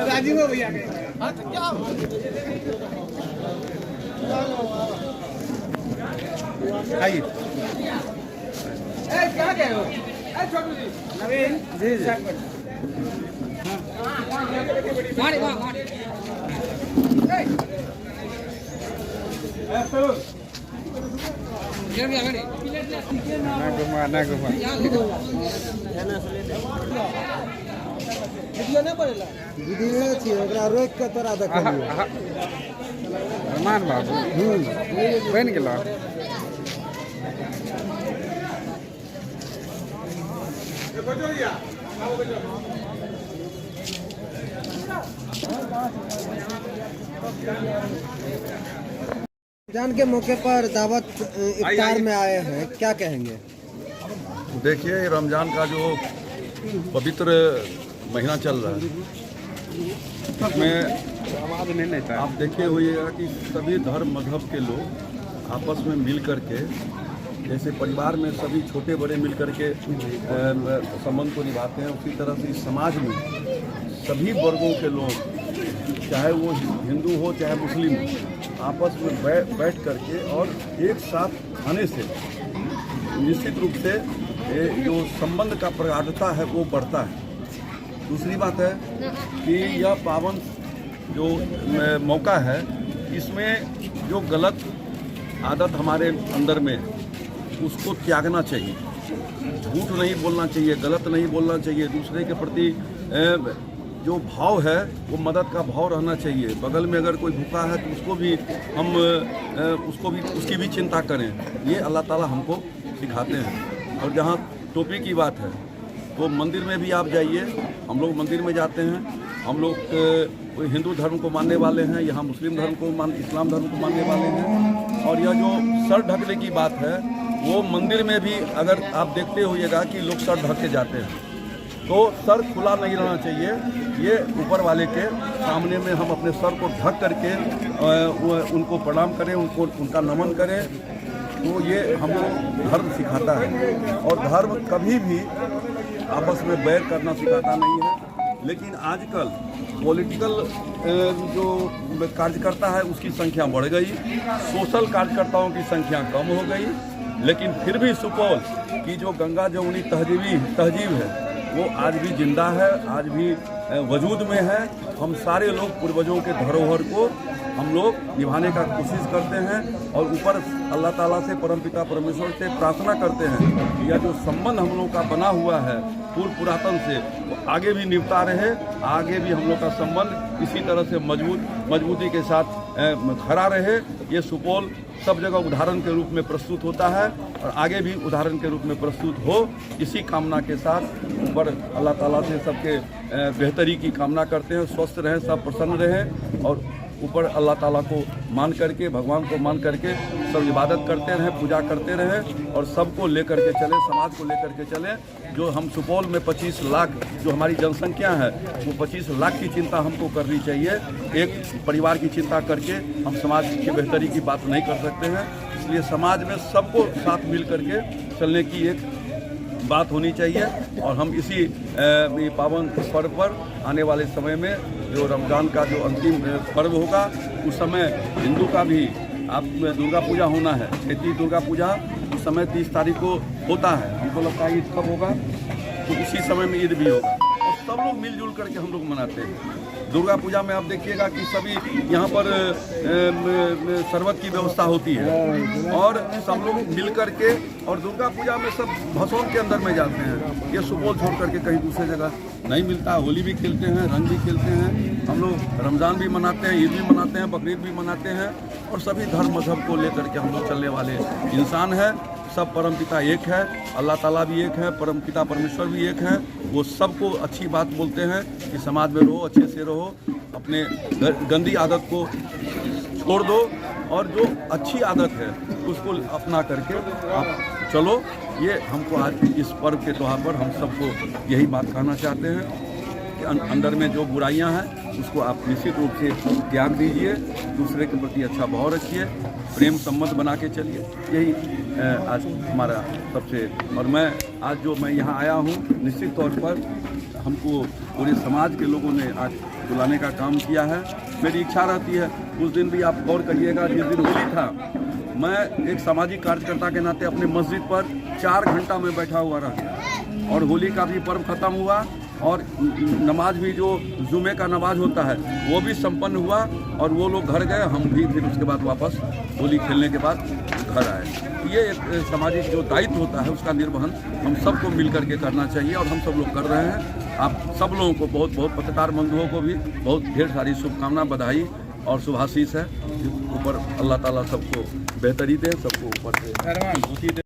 राजीव भैया के हाँ तो क्या आइए क्या कह रहे हो छोटू जी नवीन जी जी मारे मारे ना घुमा वीडियो नहीं पड़ेला वीडियो छी ओकरा रोक के तोरा देखलियो मान बाबू बन गेलो रमजान के मौके पर दावत इफ्तार में आए हैं, क्या कहेंगे? देखिए रमज़ान का जो पवित्र महीना चल रहा है उसमें आवाज नहीं लेता आप देखे होइएगा कि सभी धर्म मजहब के लोग आपस में मिल करके जैसे परिवार में सभी छोटे बड़े मिल करके संबंध को निभाते हैं, उसी तरह से इस समाज में सभी वर्गों के लोग चाहे वो हिंदू हो चाहे मुस्लिम हो आपस में बैठ करके और एक साथ खाने से निश्चित रूप से जो संबंध का प्रगाढ़ता है वो बढ़ता है। दूसरी बात है कि यह पावन जो मौका है इसमें जो गलत आदत हमारे अंदर में उसको त्यागना चाहिए, झूठ नहीं बोलना चाहिए, गलत नहीं बोलना चाहिए, दूसरे के प्रति जो भाव है वो मदद का भाव रहना चाहिए। बगल में अगर कोई भूखा है तो उसको भी हम उसकी भी चिंता करें, ये अल्लाह ताला हमको सिखाते हैं। और जहाँ टोपी की बात है तो मंदिर में भी आप जाइए, हम लोग मंदिर में जाते हैं, हम लोग कोई हिंदू धर्म को मानने वाले हैं, यहाँ मुस्लिम धर्म को इस्लाम धर्म को मानने वाले हैं। और यह जो सर ढकने की बात है वो मंदिर में भी अगर आप देखते होइएगा कि लोग सर ढक के जाते हैं तो सर खुला नहीं रहना चाहिए। ये ऊपर वाले के सामने में हम अपने सर को ढक करके उनको प्रणाम करें, उनका नमन करें, तो ये हमको धर्म सिखाता है। और धर्म कभी भी आपस में बैर करना सिखाता नहीं है। लेकिन आजकल पॉलिटिकल जो कार्यकर्ता है उसकी संख्या बढ़ गई, सोशल कार्यकर्ताओं की संख्या कम हो गई, लेकिन फिर भी सुपौल की जो गंगा जमुनी तहजीब है वो आज भी जिंदा है, आज भी वजूद में है। हम सारे लोग पूर्वजों के धरोहर को हम लोग निभाने का कोशिश करते हैं और ऊपर अल्लाह ताला से परमपिता परमेश्वर से प्रार्थना करते हैं कि यह जो संबंध हम लोग का बना हुआ है पूर्व पुरातन से वो आगे भी निभता रहे, आगे भी हम लोग का संबंध इसी तरह से मजबूती के साथ खड़ा रहे। ये सुपौल सब जगह उदाहरण के रूप में प्रस्तुत होता है और आगे भी उदाहरण के रूप में प्रस्तुत हो, इसी कामना के साथ ऊपर अल्लाह ताला से सबके बेहतरी की कामना करते हैं, स्वस्थ रहें, सब प्रसन्न रहें और ऊपर अल्लाह ताला को मान करके, भगवान को मान करके सब इबादत करते रहें, पूजा करते रहें और सबको लेकर के चलें, समाज को लेकर के चलें। जो हम सुपौल में 25 लाख जो हमारी जनसंख्या है वो 25 लाख की चिंता हमको करनी चाहिए। एक परिवार की चिंता करके हम समाज की बेहतरी की बात नहीं कर सकते हैं। इसलिए समाज में सबको साथ मिल करके चलने की एक बात होनी चाहिए। और हम इसी पावन पर्व पर आने वाले समय में जो रमज़ान का जो अंतिम पर्व होगा उस समय हिंदू का भी आप दुर्गा पूजा होना है, चैती दुर्गा पूजा उस समय 30 तारीख को होता है। हमको लगता है ईद कब होगा तो उसी समय में ईद भी होगा और सब लोग मिलजुल करके हम लोग मनाते हैं। दुर्गा पूजा में आप देखिएगा कि सभी यहाँ पर शरबत की व्यवस्था होती है और सब लोग मिल करके और दुर्गा पूजा में सब भसों के अंदर में जाते हैं। ये सुपौल छोड़ करके कहीं दूसरी जगह नहीं मिलता। होली भी खेलते हैं, रंग भी खेलते हैं, हम लोग रमज़ान भी मनाते हैं, ईद भी मनाते हैं, बकरीद भी मनाते हैं और सभी धर्म मजहब को लेकर के हम लोग चलने वाले इंसान हैं। सब परमपिता एक है, अल्लाह ताला भी एक है, परमपिता परमेश्वर भी एक है। वो सबको अच्छी बात बोलते हैं कि समाज में रहो, अच्छे से रहो, अपने गंदी आदत को छोड़ दो और जो अच्छी आदत है उसको अपना करके आप चलो। ये हमको आज इस पर्व के त्यौहार पर हम सबको यही बात कहना चाहते हैं कि अंदर में जो बुराइयां हैं उसको आप निश्चित रूप से त्याग दीजिए, दूसरे के प्रति अच्छा भाव रखिए, प्रेम संबंध बना के चलिए। यही आज हमारा सबसे। और मैं आज जो मैं यहाँ आया हूँ निश्चित तौर पर हमको पूरे समाज के लोगों ने आज बुलाने का काम किया है। मेरी इच्छा रहती है उस दिन भी आप गौर करिएगा, जिस दिन होली था मैं एक सामाजिक कार्यकर्ता के नाते अपने मस्जिद पर 4 घंटा में बैठा हुआ रह गया और होली का भी पर्व ख़त्म हुआ और नमाज भी जो जुमे का नमाज होता है वो भी संपन्न हुआ और वो लोग घर गए, हम भी फिर उसके बाद वापस होली खेलने के बाद घर आए। ये एक सामाजिक जो दायित्व होता है उसका निर्वहन हम सबको मिल करके करना चाहिए और हम सब लोग कर रहे हैं। आप सब लोगों को बहुत बहुत पत्रकार बंधुओं को भी बहुत ढेर सारी शुभकामना, बधाई और शुभाशीष है। ऊपर अल्लाह ताला सबको बेहतरी दे, सबको ऊपर से